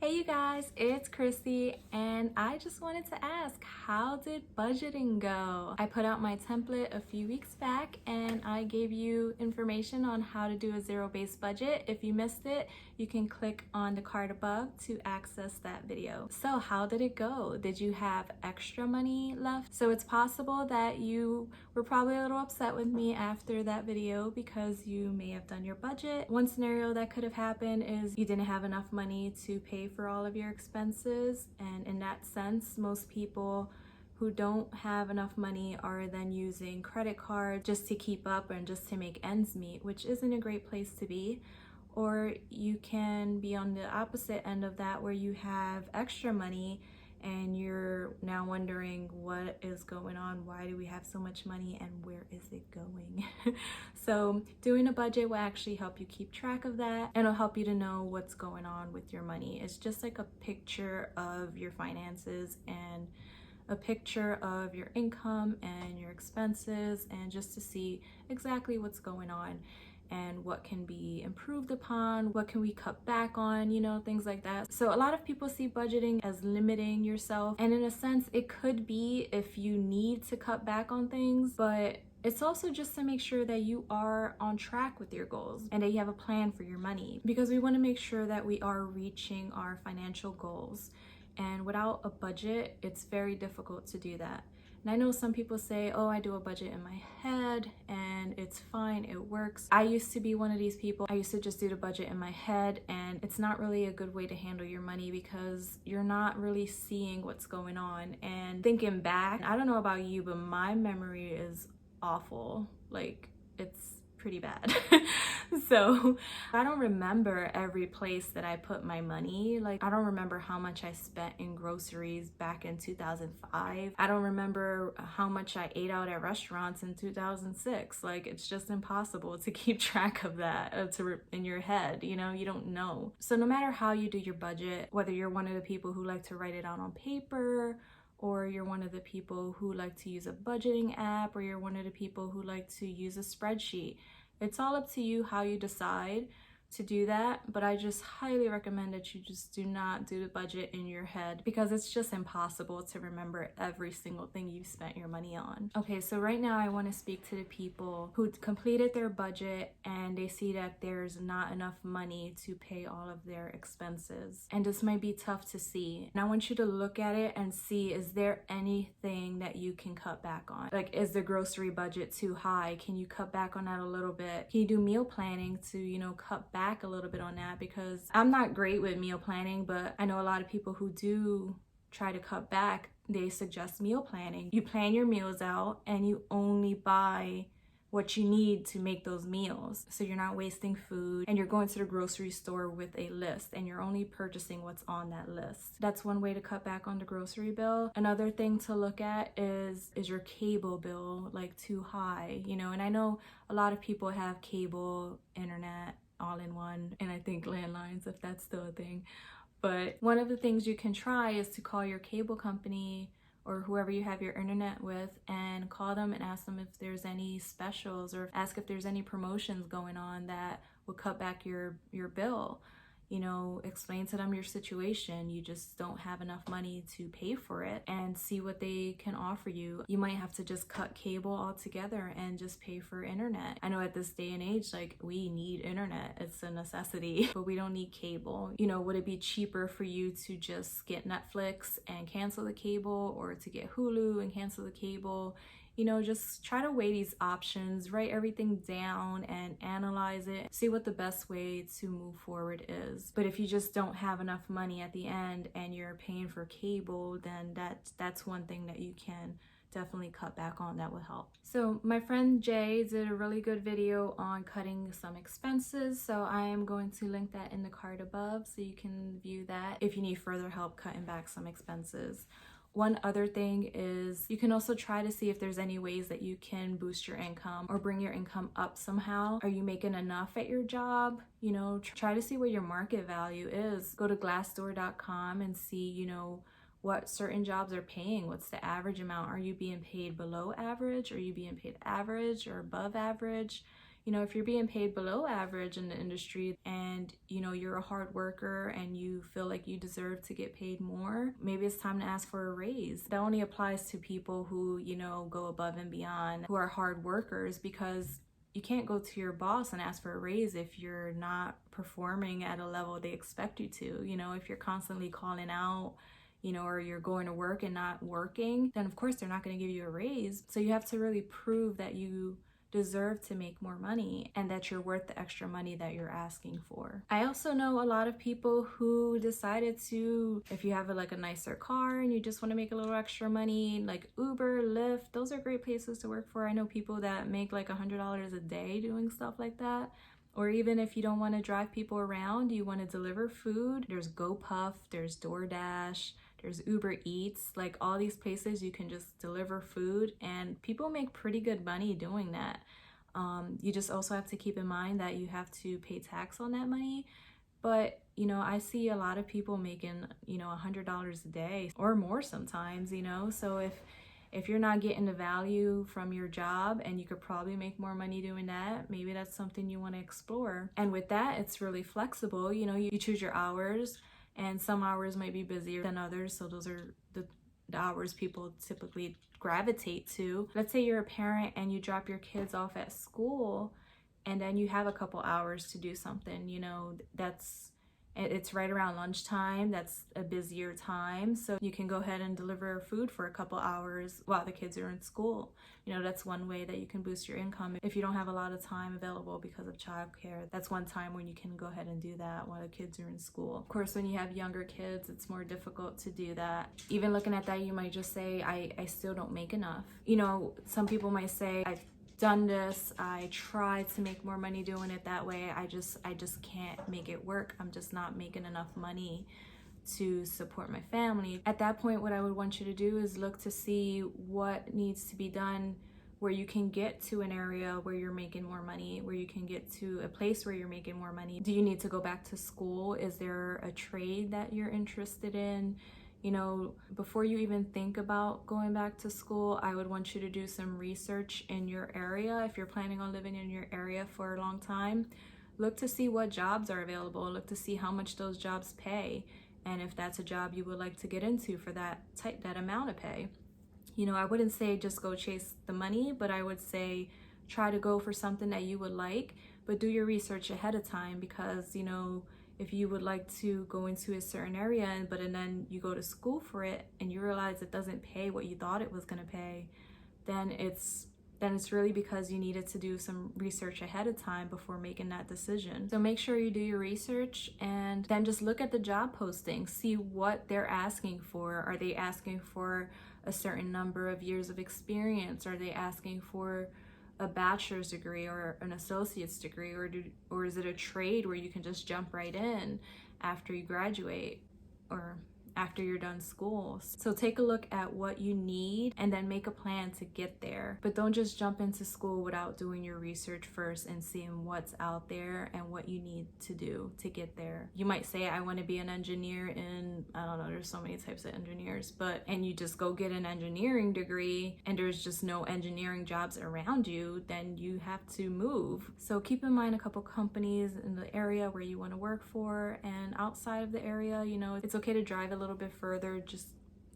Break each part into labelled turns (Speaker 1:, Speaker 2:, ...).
Speaker 1: Hey you guys, it's Christy and I just wanted to ask, how did budgeting go? I put out my template a few weeks back and I gave you information on how to do a zero-based budget. If you missed it, you can click on the card above to access that video. So how did it go? Did you have extra money left? So it's possible that you were probably a little upset with me after that video because you may have done your budget. One scenario that could have happened is you didn't have enough money to pay for all of your expenses, and in that sense, most people who don't have enough money are then using credit cards just to keep up and just to make ends meet, which isn't a great place to be. Or you can be on the opposite end of that where you have extra money and you're now wondering what is going on, why do we have so much money and where is it going? So doing a budget will actually help you keep track of that, and it'll help you to know what's going on with your money. It's just like a picture of your finances and a picture of your income and your expenses, and just to see exactly what's going on and what can be improved upon, what can we cut back on, things like that. So a lot of people see budgeting as limiting yourself, and in a sense it could be if you need to cut back on things, but it's also just to make sure that you are on track with your goals and that you have a plan for your money, because we want to make sure that we are reaching our financial goals. And without a budget, it's very difficult to do that. And I know some people say, oh, I do a budget in my head and it's fine, it works. I used to be one of these people. I used to just do the budget in my head, and it's not really a good way to handle your money because you're not really seeing what's going on. And thinking back, I don't know about you, but my memory is awful. Like, it's pretty bad. So I don't remember every place that I put my money. Like, I don't remember how much I spent in groceries back in 2005. I don't remember how much I ate out at restaurants in 2006. Like, it's just impossible to keep track of that in your head. You don't know. So no matter how you do your budget, whether you're one of the people who like to write it out on paper, or you're one of the people who like to use a budgeting app, or you're one of the people who like to use a spreadsheet, it's all up to you how you decide to do that. But I just highly recommend that you just do not do the budget in your head, because it's just impossible to remember every single thing you've spent your money on. Okay, so right now I want to speak to the people who completed their budget and they see that there's not enough money to pay all of their expenses. And this might be tough to see. And I want you to look at it and see, is there anything that you can cut back on? Like, is the grocery budget too high? Can you cut back on that a little bit? Can you do meal planning to, cut back a little bit on that? Because I'm not great with meal planning, but I know a lot of people who do try to cut back. They suggest meal planning. You plan your meals out and you only buy what you need to make those meals, so you're not wasting food, and you're going to the grocery store with a list and you're only purchasing what's on that list. That's one way to cut back on the grocery bill. Another thing to look at is your cable bill like too high? And I know a lot of people have cable, internet, all in one, and I think landlines, if that's still a thing. But one of the things you can try is to call your cable company or whoever you have your internet with, and call them and ask them if there's any specials, or ask if there's any promotions going on that will cut back your bill. Explain to them your situation. You just don't have enough money to pay for it, and see what they can offer you. You might have to just cut cable altogether and just pay for internet. I know at this day and age, like, we need internet. It's a necessity, but we don't need cable. Would it be cheaper for you to just get Netflix and cancel the cable, or to get Hulu and cancel the cable? Just try to weigh these options, write everything down and analyze it, see what the best way to move forward is. But if you just don't have enough money at the end and you're paying for cable, then that's one thing that you can definitely cut back on that will help. So my friend Jay did a really good video on cutting some expenses, so I am going to link that in the card above so you can view that if you need further help cutting back some expenses. One other thing is you can also try to see if there's any ways that you can boost your income or bring your income up somehow. Are you making enough at your job? Try to see what your market value is. Go to glassdoor.com and see, what certain jobs are paying. What's the average amount? Are you being paid below average? Are you being paid average or above average? if you're being paid below average in the industry and, you're a hard worker and you feel like you deserve to get paid more, maybe it's time to ask for a raise. That only applies to people who, go above and beyond, who are hard workers, because you can't go to your boss and ask for a raise if you're not performing at a level they expect you to. If you're constantly calling out, or you're going to work and not working, then of course they're not going to give you a raise. So you have to really prove that you deserve to make more money and that you're worth the extra money that you're asking for. I also know a lot of people who decided to, if you have a nicer car and you just want to make a little extra money, like Uber, Lyft, those are great places to work for. I know people that make like $100 a day doing stuff like that. Or even if you don't want to drive people around, you want to deliver food, there's GoPuff, there's DoorDash, there's Uber Eats, like all these places you can just deliver food, and people make pretty good money doing that. You just also have to keep in mind that you have to pay tax on that money. But, I see a lot of people making, $100 a day or more sometimes, so if you're not getting the value from your job and you could probably make more money doing that, maybe that's something you want to explore. And with that, it's really flexible. You choose your hours, and some hours might be busier than others. So those are the hours people typically gravitate to. Let's say you're a parent and you drop your kids off at school and then you have a couple hours to do something, it's right around lunchtime. That's a busier time. So you can go ahead and deliver food for a couple hours while the kids are in school. That's one way that you can boost your income. If you don't have a lot of time available because of childcare, that's one time when you can go ahead and do that while the kids are in school. Of course, when you have younger kids, it's more difficult to do that. Even looking at that, you might just say, I still don't make enough. Some people might say, I've done this, I try to make more money doing it that way, I just can't make it work. I'm just not making enough money to support my family. At that point, what I would want you to do is look to see what needs to be done where you can get to an area where you're making more money, where you can get to a place where you're making more money. Do you need to go back to school? Is there a trade that you're interested in? Before you even think about going back to school, I would want you to do some research in your area. If you're planning on living in your area for a long time, look to see what jobs are available. Look to see how much those jobs pay, and if that's a job you would like to get into for that amount of pay. I wouldn't say just go chase the money, but I would say try to go for something that you would like, but do your research ahead of time, because if you would like to go into a certain area and then you go to school for it and you realize it doesn't pay what you thought it was going to pay, then it's really because you needed to do some research ahead of time before making that decision. So make sure you do your research and then just look at the job postings, see what they're asking for. Are they asking for a certain number of years of experience? Are they asking for a bachelor's degree or an associate's degree, or is it a trade where you can just jump right in after you graduate or after you're done school? So take a look at what you need and then make a plan to get there. But don't just jump into school without doing your research first and seeing what's out there and what you need to do to get there. You might say, I want to be an engineer in, I don't know, there's so many types of engineers, and you just go get an engineering degree and there's just no engineering jobs around you, then you have to move. So keep in mind a couple companies in the area where you want to work for, and outside of the area, it's okay to drive a little bit further just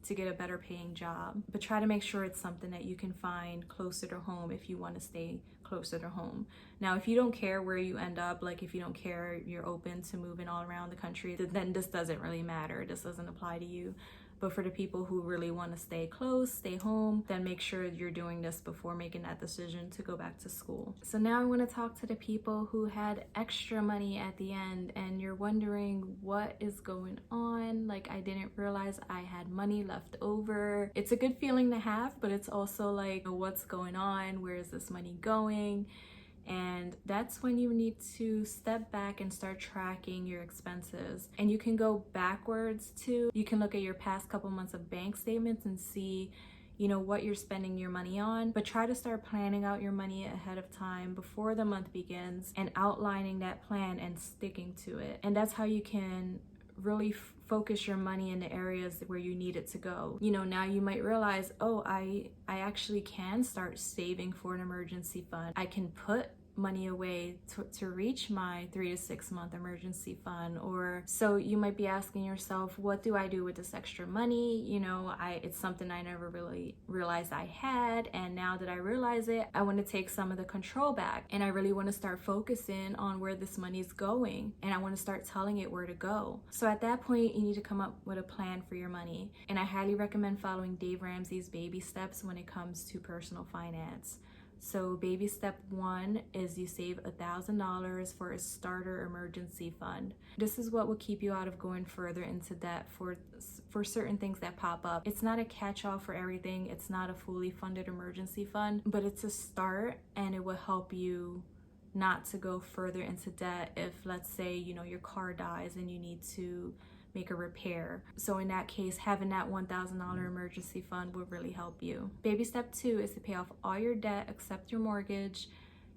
Speaker 1: to get a better paying job, but try to make sure it's something that you can find closer to home if you want to stay closer to home. Now, if you don't care where you end up, like if you don't care, you're open to moving all around the country, then this doesn't really matter. This doesn't apply to you. But for the people who really want to stay close, stay home, then make sure you're doing this before making that decision to go back to school. So now I want to talk to the people who had extra money at the end and you're wondering what is going on. Like, I didn't realize I had money left over. It's a good feeling to have, but it's also like, what's going on? Where is this money going? And that's when you need to step back and start tracking your expenses. And you can go backwards too. You can look at your past couple months of bank statements and see, what you're spending your money on. But try to start planning out your money ahead of time before the month begins and outlining that plan and sticking to it. And that's how you can really focus your money in the areas where you need it to go. Now you might realize, I actually can start saving for an emergency fund. I can put money away to reach my 3 to 6 month emergency fund. Or so you might be asking yourself, what do I do with this extra money? You know, it's something I never really realized I had, and now that I realize it, I want to take some of the control back, and I really want to start focusing on where this money is going, and I want to start telling it where to go. So at that point, you need to come up with a plan for your money, and I highly recommend following Dave Ramsey's baby steps when it comes to personal finance. So baby step 1 is you save $1,000 for a starter emergency fund. This is what will keep you out of going further into debt for certain things that pop up. It's not a catch-all for everything. It's not a fully funded emergency fund, but it's a start, and it will help you not to go further into debt if, let's say, you know, your car dies and you need to make a repair. So in that case, having that $1,000 emergency fund will really help you. Baby step 2 is to pay off all your debt except your mortgage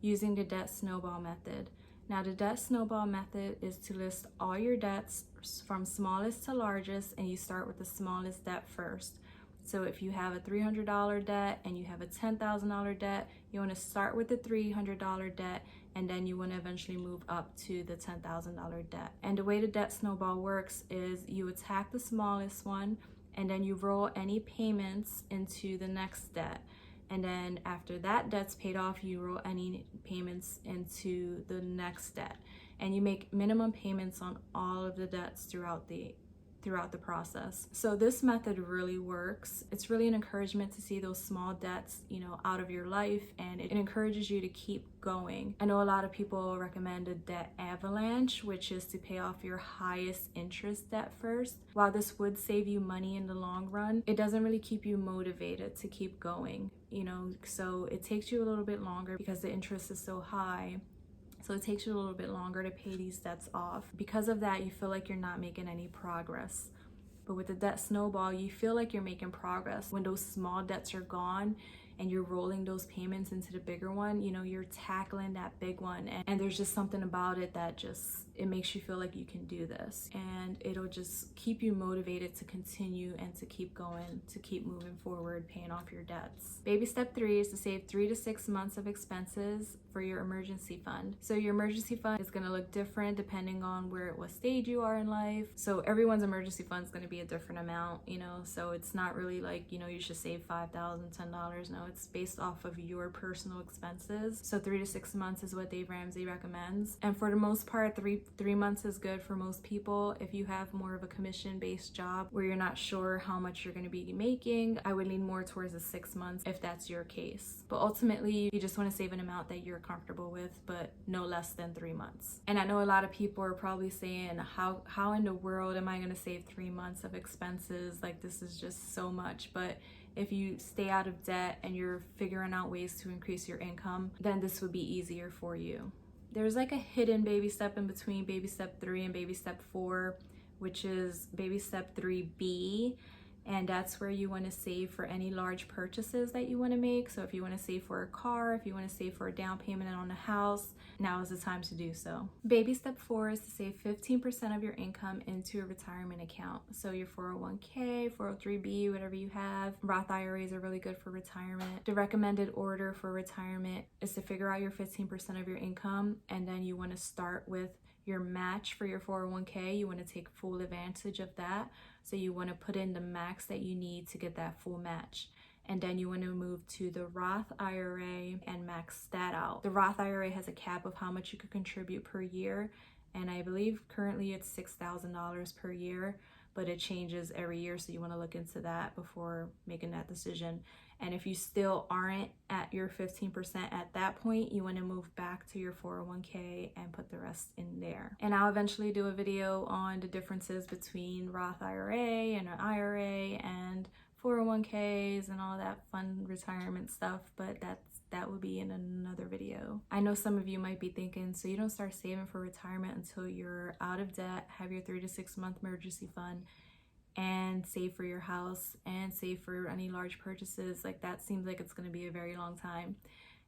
Speaker 1: using the debt snowball method. Now, the debt snowball method is to list all your debts from smallest to largest, and you start with the smallest debt first. So if you have a $300 debt and you have a $10,000 debt, you want to start with the $300 debt, and then you want to eventually move up to the $10,000 debt. And the way the debt snowball works is you attack the smallest one, and then you roll any payments into the next debt. And then after that debt's paid off, you roll any payments into the next debt. And you make minimum payments on all of the debts throughout the process. So this method really works. It's really an encouragement to see those small debts, you know, out of your life, and it encourages you to keep going. I know a lot of people recommend a debt avalanche, which is to pay off your highest interest debt first. While this would save you money in the long run, it doesn't really keep you motivated to keep going, you know, so it takes you a little bit longer because the interest is so high. So it takes you a little bit longer to pay these debts off. Because of that, you feel like you're not making any progress. But with the debt snowball, you feel like you're making progress. When those small debts are gone and you're rolling those payments into the bigger one, you know, you're tackling that big one. And there's just something about it that it makes you feel like you can do this. And it'll just keep you motivated to continue and to keep going, to keep moving forward, paying off your debts. Baby step 3 is to save 3 to 6 months of expenses for your emergency fund. So your emergency fund is gonna look different depending on what stage you are in life. So everyone's emergency fund is gonna be a different amount, you know, so it's not really like, you know, you should save $5,000, $10. No, it's based off of your personal expenses. So 3 to 6 months is what Dave Ramsey recommends. And for the most part, three months is good for most people. If you have more of a commission-based job where you're not sure how much you're gonna be making, I would lean more towards the 6 months if that's your case. But ultimately, you just wanna save an amount that you're comfortable with, but no less than 3 months. And I know a lot of people are probably saying, how in the world am I gonna save 3 months of expenses? Like, this is just so much. But if you stay out of debt and you're figuring out ways to increase your income, then this would be easier for you. There's like a hidden baby step in between baby step 3 and baby step 4, which is baby step 3B. And that's where you want to save for any large purchases that you want to make. So if you want to save for a car, if you want to save for a down payment on a house, now is the time to do so. Baby step 4 is to save 15% of your income into a retirement account. So your 401k, 403b, whatever you have. Roth IRAs are really good for retirement. The recommended order for retirement is to figure out your 15% of your income, and then you want to start with your match for your 401k. You want to take full advantage of that. So you want to put in the max that you need to get that full match. And then you want to move to the Roth IRA and max that out. The Roth IRA has a cap of how much you could contribute per year. And I believe currently it's $6,000 per year, but it changes every year. So you want to look into that before making that decision. And if you still aren't at your 15% at that point, you want to move back to your 401k and put the rest in there. And I'll eventually do a video on the differences between Roth IRA and an IRA and 401ks and all that fun retirement stuff, but that will be in another video. I know some of you might be thinking, so you don't start saving for retirement until you're out of debt, have your 3 to 6 month emergency fund, and save for your house and save for any large purchases. Like, that seems like it's going to be a very long time.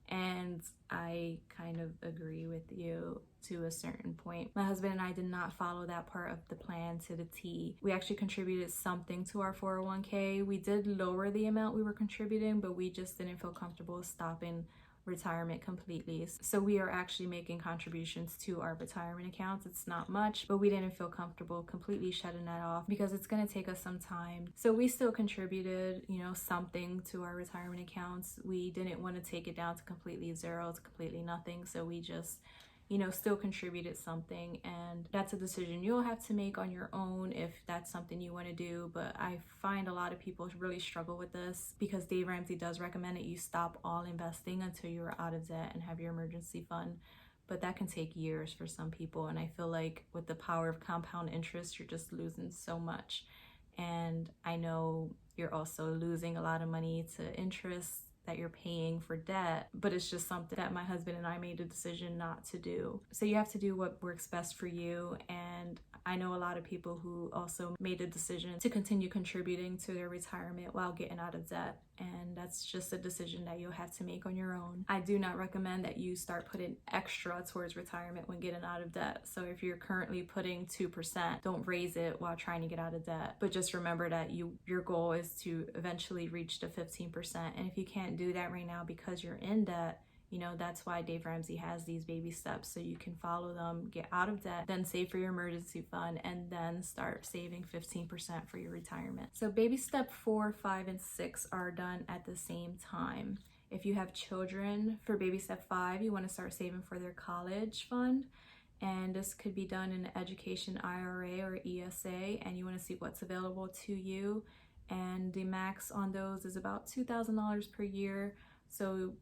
Speaker 1: And I kind of agree with you to a certain point. My husband and I did not follow that part of the plan to the T. We actually contributed something to our 401k. We did lower the amount we were contributing, but we just didn't feel comfortable stopping retirement completely. So we are actually making contributions to our retirement accounts. It's not much, but we didn't feel comfortable completely shutting that off because it's going to take us some time. So we still contributed, something to our retirement accounts. We didn't want to take it down to completely zero, to completely nothing. So we just still contributed something, and that's a decision you'll have to make on your own if that's something you want to do. But I find a lot of people really struggle with this because Dave Ramsey does recommend that you stop all investing until you're out of debt and have your emergency fund. But that can take years for some people, and I feel like with the power of compound interest, you're just losing so much. And I know you're also losing a lot of money to interest that you're paying for debt, but it's just something that my husband and I made a decision not to do. So you have to do what works best for you. And I know a lot of people who also made a decision to continue contributing to their retirement while getting out of debt. And that's just a decision that you'll have to make on your own. I do not recommend that you start putting extra towards retirement when getting out of debt. So if you're currently putting 2%, don't raise it while trying to get out of debt. But just remember that your goal is to eventually reach the 15%. And if you can't do that right now because you're in debt, that's why Dave Ramsey has these baby steps, so you can follow them, get out of debt, then save for your emergency fund, and then start saving 15% for your retirement. So baby step 4, 5, and 6 are done at the same time. If you have children, for baby step 5, you want to start saving for their college fund. And this could be done in an education IRA or ESA, and you want to see what's available to you. And the max on those is about $2,000 per year. So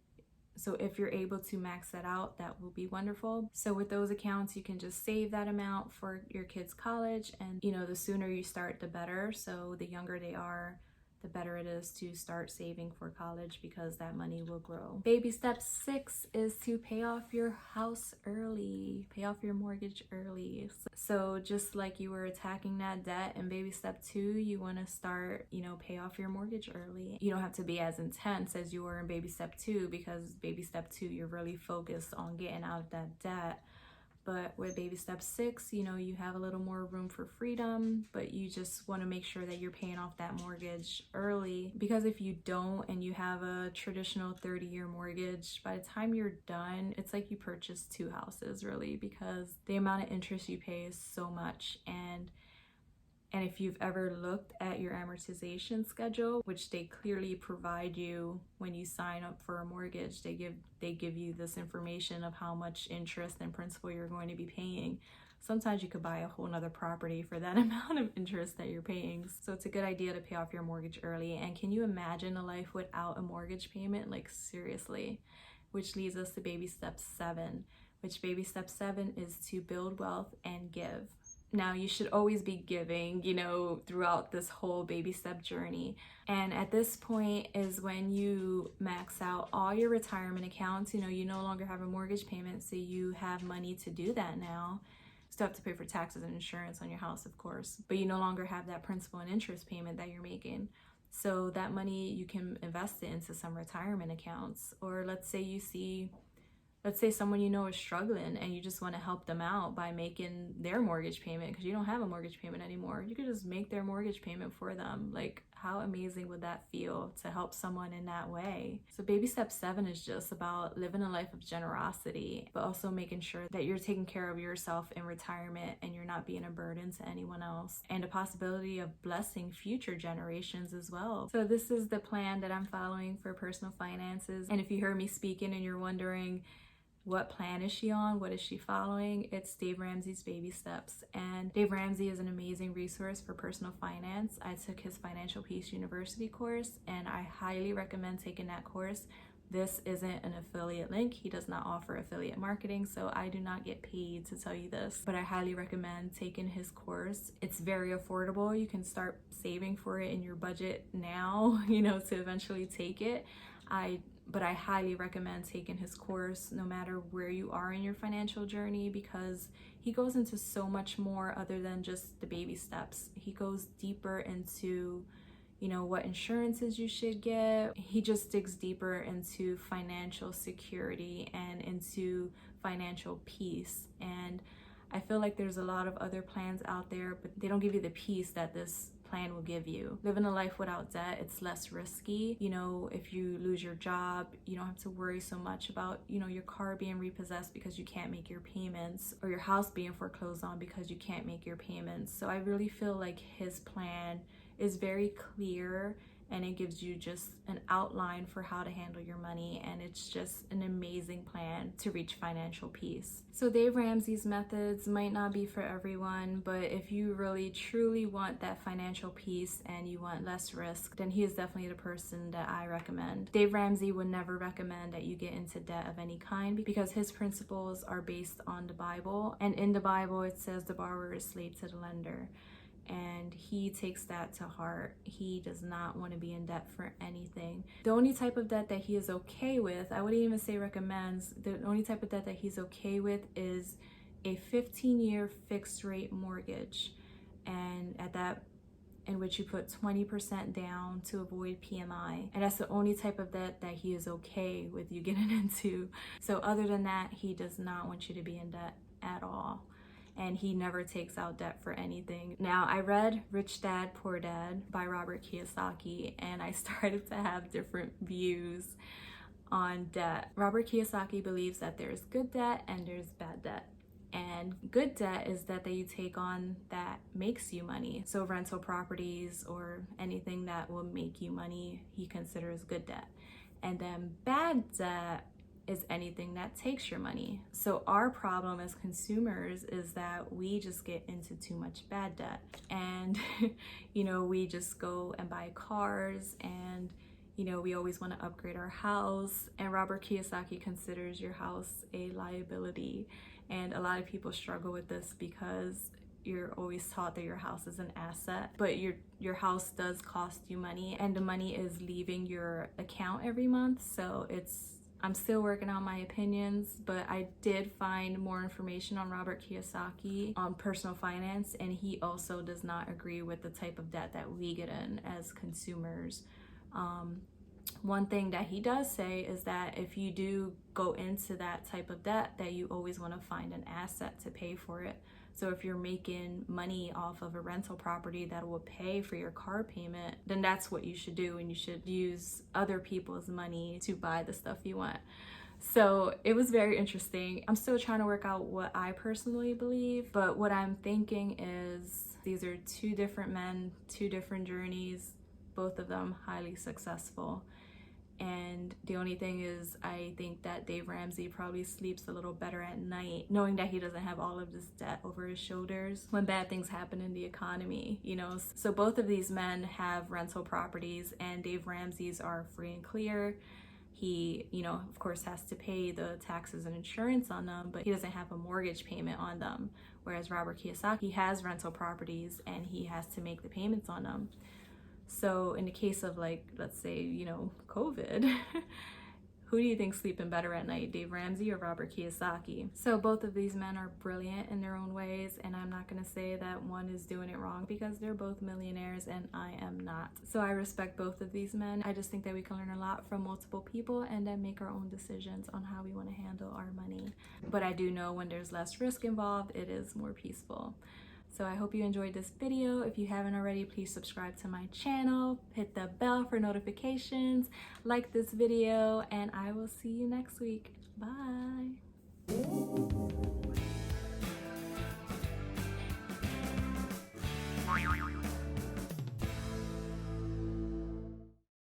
Speaker 1: if you're able to max that out, that will be wonderful. So with those accounts, you can just save that amount for your kids' college. And the sooner you start, the better. So the younger they are, the better it is to start saving for college because that money will grow. Baby step 6 is to pay off your house early, pay off your mortgage early. So just like you were attacking that debt in baby step 2, you want to start, pay off your mortgage early. You don't have to be as intense as you were in baby step 2 because baby step 2, you're really focused on getting out of that debt. But with baby step 6, you have a little more room for freedom, but you just want to make sure that you're paying off that mortgage early. Because if you don't and you have a traditional 30-year mortgage, by the time you're done, it's like you purchased 2 houses really, because the amount of interest you pay is so much. And if you've ever looked at your amortization schedule, which they clearly provide you when you sign up for a mortgage, they give you this information of how much interest and principal you're going to be paying. Sometimes you could buy a whole nother property for that amount of interest that you're paying. So it's a good idea to pay off your mortgage early. And can you imagine a life without a mortgage payment? Like seriously. Which leads us to baby step 7, which baby step 7 is to build wealth and give. Now, you should always be giving, throughout this whole baby step journey. And at this point is when you max out all your retirement accounts. You no longer have a mortgage payment, so you have money to do that now. Still have to pay for taxes and insurance on your house, of course, but you no longer have that principal and interest payment that you're making. So that money, you can invest it into some retirement accounts. Or let's say someone is struggling and you just want to help them out by making their mortgage payment because you don't have a mortgage payment anymore. You could just make their mortgage payment for them. Like, how amazing would that feel to help someone in that way? So baby step 7 is just about living a life of generosity, but also making sure that you're taking care of yourself in retirement and you're not being a burden to anyone else, and a possibility of blessing future generations as well. So this is the plan that I'm following for personal finances. And if you heard me speaking and you're wondering, what plan is she on? What is she following? It's Dave Ramsey's Baby Steps. And Dave Ramsey is an amazing resource for personal finance. I took his Financial Peace University course, and I highly recommend taking that course. This isn't an affiliate link. He does not offer affiliate marketing, so I do not get paid to tell you this, but I highly recommend taking his course. It's very affordable. You can start saving for it in your budget now, to eventually take it. But I highly recommend taking his course no matter where you are in your financial journey, because he goes into so much more other than just the baby steps. He goes deeper into, what insurances you should get. He just digs deeper into financial security and into financial peace. And I feel like there's a lot of other plans out there, but they don't give you the peace that this plan will give you. Living a life without debt, it's less risky. You know, if you lose your job, you don't have to worry so much about, you know, your car being repossessed because you can't make your payments, or your house being foreclosed on because you can't make your payments. So I really feel like his plan is very clear, and it gives you just an outline for how to handle your money, and it's just an amazing plan to reach financial peace. So Dave Ramsey's methods might not be for everyone, but if you really truly want that financial peace and you want less risk, then he is definitely the person that I recommend. Dave Ramsey would never recommend that you get into debt of any kind because his principles are based on the Bible, and in the Bible it says the borrower is slave to the lender. And he takes that to heart. He does not want to be in debt for anything. The only type of debt that he is okay with, I wouldn't even say recommends, the only type of debt that he's okay with is a 15-year fixed rate mortgage, and at that, in which you put 20% down to avoid PMI. And that's the only type of debt that he is okay with you getting into. So other than that, he does not want you to be in debt at all. And he never takes out debt for anything. Now, I read Rich Dad, Poor Dad by Robert Kiyosaki, and I started to have different views on debt. Robert Kiyosaki believes that there's good debt and there's bad debt. And good debt is debt that you take on that makes you money. So rental properties or anything that will make you money, he considers good debt. And then bad debt is anything that takes your money. So our problem as consumers is that we just get into too much bad debt. And, you know, we just go and buy cars, and, you know, we always want to upgrade our house. And Robert Kiyosaki considers your house a liability. And a lot of people struggle with this because you're always taught that your house is an asset, but your house does cost you money, and the money is leaving your account every month. So I'm still working on my opinions, but I did find more information on Robert Kiyosaki on personal finance, and he also does not agree with the type of debt that we get in as consumers. One thing that he does say is that if you do go into that type of debt, that you always want to find an asset to pay for it. So if you're making money off of a rental property that will pay for your car payment, then that's what you should do, and you should use other people's money to buy the stuff you want. So it was very interesting. I'm still trying to work out what I personally believe, but what I'm thinking is these are two different men, two different journeys, both of them highly successful. And the only thing is, I think that Dave Ramsey probably sleeps a little better at night, knowing that he doesn't have all of this debt over his shoulders when bad things happen in the economy, you know. So both of these men have rental properties, and Dave Ramsey's are free and clear. He, you know, of course has to pay the taxes and insurance on them, but he doesn't have a mortgage payment on them. Whereas Robert Kiyosaki has rental properties and he has to make the payments on them. So in the case of, like, let's say, you know, COVID, who do you think's sleeping better at night, Dave Ramsey or Robert Kiyosaki? So both of these men are brilliant in their own ways, and I'm not going to say that one is doing it wrong because they're both millionaires and I am not. So I respect both of these men. I just think that we can learn a lot from multiple people and then make our own decisions on how we want to handle our money. But I do know when there's less risk involved, it is more peaceful. So I hope you enjoyed this video. If you haven't already, please subscribe to my channel, hit the bell for notifications, like this video, and I will see you next week. Bye.